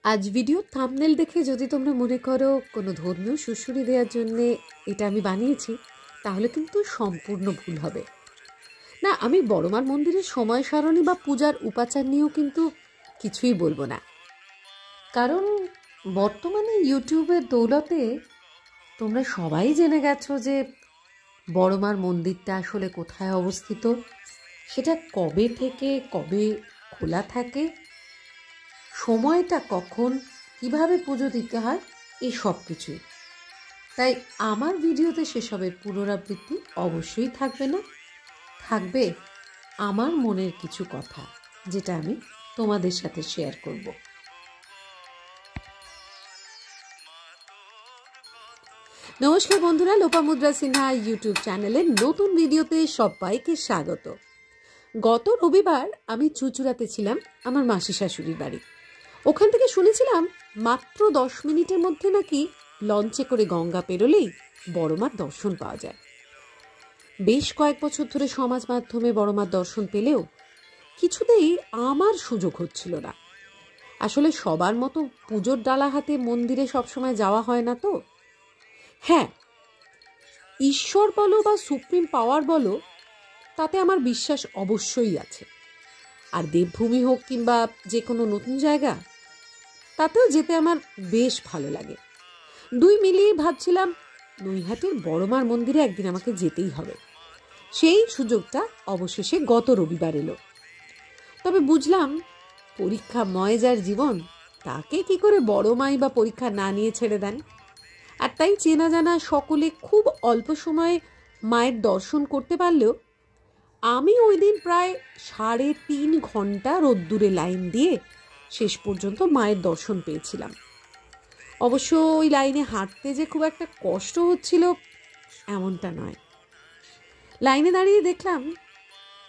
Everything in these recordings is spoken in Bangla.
আজ ভিডিও থাম্বনেল দেখে যদি তোমরা মনে করো কোনো ধর্মীয় সুশ্রুতি দেওয়ার জন্যে এটা আমি বানিয়েছি, তাহলে কিন্তু সম্পূর্ণ ভুল হবে। না, আমি বড়মার মন্দিরের সময় সারণী বা পূজার উপাচার নিয়েও কিন্তু কিছুই বলবো না। কারণ বর্তমানে ইউটিউবের দৌলতে তোমরা সবাই জেনে গেছো যে বড়মার মন্দিরটা আসলে কোথায় অবস্থিত, সেটা কবে থেকে কবে খোলা থাকে, সময়টা কখন, কিভাবে পুজো দিতে হয়, এই সব কিছুই। তাই আমার ভিডিওতে সেসবের পুনরাবৃত্তি অবশ্যই থাকবে না, থাকবে আমার মনের কিছু কথা, যেটা আমি তোমাদের সাথে শেয়ার করব। নমস্কার বন্ধুরা, লোপামুদ্রা সিনহা ইউটিউব চ্যানেলের নতুন ভিডিওতে সবাইকে স্বাগত। গত রবিবার আমি চুঁচুড়াতে ছিলাম আমার মাসি শাশুড়ির বাড়ি। ওখান থেকে শুনেছিলাম মাত্র 10 মিনিটের মধ্যে নাকি লঞ্চে করে গঙ্গা পেরোলেই বড়মার দর্শন পাওয়া যায়। বেশ কয়েক বছর ধরে সমাজ মাধ্যমে বড়মার দর্শন পেলেও কিছুতেই আমার সুযোগ হচ্ছিল না। আসলে সবার মতো পুজোর ডালা হাতে মন্দিরে সবসময় যাওয়া হয় না তো। হ্যাঁ, ঈশ্বর বলো বা সুপ্রিম পাওয়ার বলো, তাতে আমার বিশ্বাস অবশ্যই আছে। আর দেবভূমি হোক কিংবা যে কোনো নতুন জায়গা, তাতেও যেতে আমার বেশ ভালো লাগে। দুই মিলিয়ে ভাবছিলাম নৈহাটির বড়মার মন্দিরে একদিন আমাকে যেতেই হবে। সেই সুযোগটা অবশেষে গত রবিবার এলো। তবে বুঝলাম পরীক্ষাময় যার জীবন, তাকে কি করে বড়মাই বা পরীক্ষা না নিয়ে ছেড়ে দেন। আর তাই চেনা জানা সকলে খুব অল্প সময়ে মায়ের দর্শন করতে পারলেও আমি ওই দিন প্রায় 3.5 ঘন্টা রোদ্দুরে লাইন দিয়ে শেষ পর্যন্ত মায়ের দর্শন পেয়েছিলাম। অবশ্য ওই লাইনে হাঁটতে যে খুব একটা কষ্ট হচ্ছিল এমনটা নয়। লাইনে দাঁড়িয়ে দেখলাম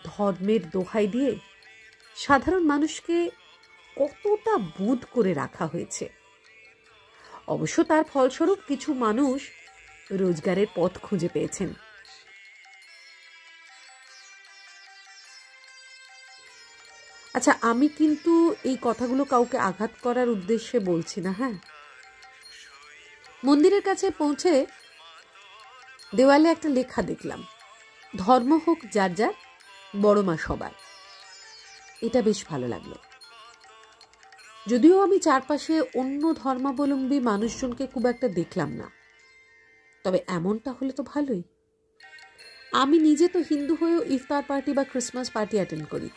ধর্মের দোহাই দিয়ে সাধারণ মানুষকে কতটা বুঁদ করে রাখা হয়েছে। অবশ্য তার ফলস্বরূপ কিছু মানুষ রোজগারের পথ খুঁজে পেয়েছেন। আচ্ছা, আমি কিন্তু এই কথাগুলো কাউকে আঘাত করার উদ্দেশ্যে বলছি না। হ্যাঁ, মন্দিরের কাছে পৌঁছে দেওয়ালে একটা লেখা দেখলাম, ধর্ম হোক যার যার, বড়মা সবার। এটা বেশ ভালো লাগলো। যদিও আমি চারপাশে অন্য ধর্মাবলম্বী মানুষজনকে খুব একটা দেখলাম না, তবে এমনটা হলে তো ভালোই। আমি নিজে তো হিন্দু হয়েও ইফতার পার্টি বা ক্রিসমাস পার্টি অ্যাটেন্ড করি।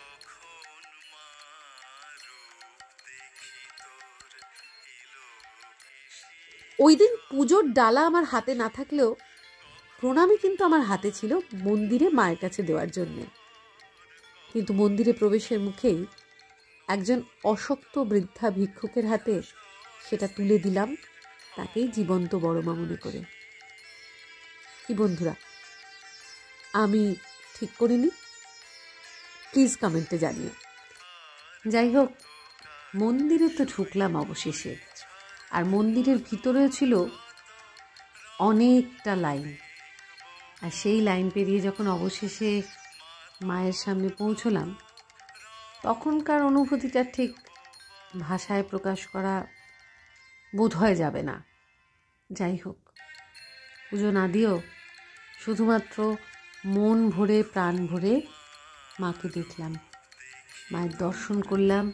ওই দিন পুজোর ডালা আমার হাতে না থাকলেও প্রণামী কিন্তু আমার হাতে ছিল মন্দিরে মায়ের কাছে দেওয়ার জন্যে। কিন্তু মন্দিরে প্রবেশের মুখেই একজন অশক্ত বৃদ্ধা ভিক্ষুকের হাতে সেটা তুলে দিলাম, তাকেই জীবন্ত বড়মা মনে করে। কি বন্ধুরা, আমি ঠিক করিনি? প্লিজ কমেন্টে জানিও। যাই হোক, মন্দিরে তো ঢুকলাম অবশেষে, আর মন্দিরের ভিতরেও ছিল অনেকটা লাইন। আর সেই লাইন পেরিয়ে যখন অবশেষে মায়ের সামনে পৌঁছলাম, তখনকার অনুভূতিটা ঠিক ভাষায় প্রকাশ করা বোধহয় যাবে না। যাই হোক, পুজো না দিয়েও শুধুমাত্র মন ভরে প্রাণ ভরে মাকে দেখলাম, মায়ের দর্শন করলাম,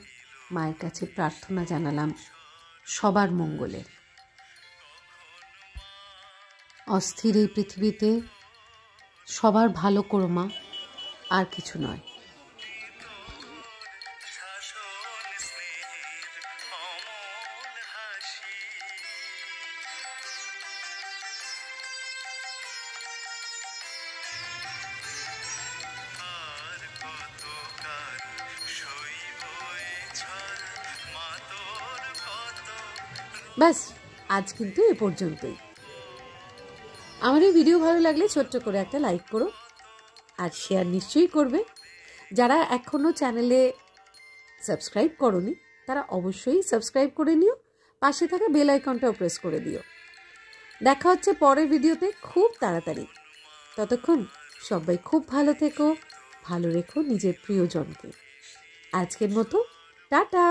মায়ের কাছে প্রার্থনা জানালাম সবার মঙ্গলের। অস্থির এই পৃথিবীতে সবার ভালো করো মা, আর কিছু নয়। ব্যাস, আজ কিন্তু এ পর্যন্তই। আমার এই ভিডিও ভালো লাগলে ছোট্ট করে একটা লাইক করো, আর শেয়ার নিশ্চয়ই করবে। যারা এখনও চ্যানেলে সাবস্ক্রাইব করোনি, তারা অবশ্যই সাবস্ক্রাইব করে নিও, পাশে থাকা বেল আইকনটাও প্রেস করে দিও। দেখা হচ্ছে পরের ভিডিওতে খুব তাড়াতাড়ি। ততক্ষণ সবাই খুব ভালো থেকো, ভালো রেখো নিজের প্রিয়জনকে। আজকের মতো টাটা।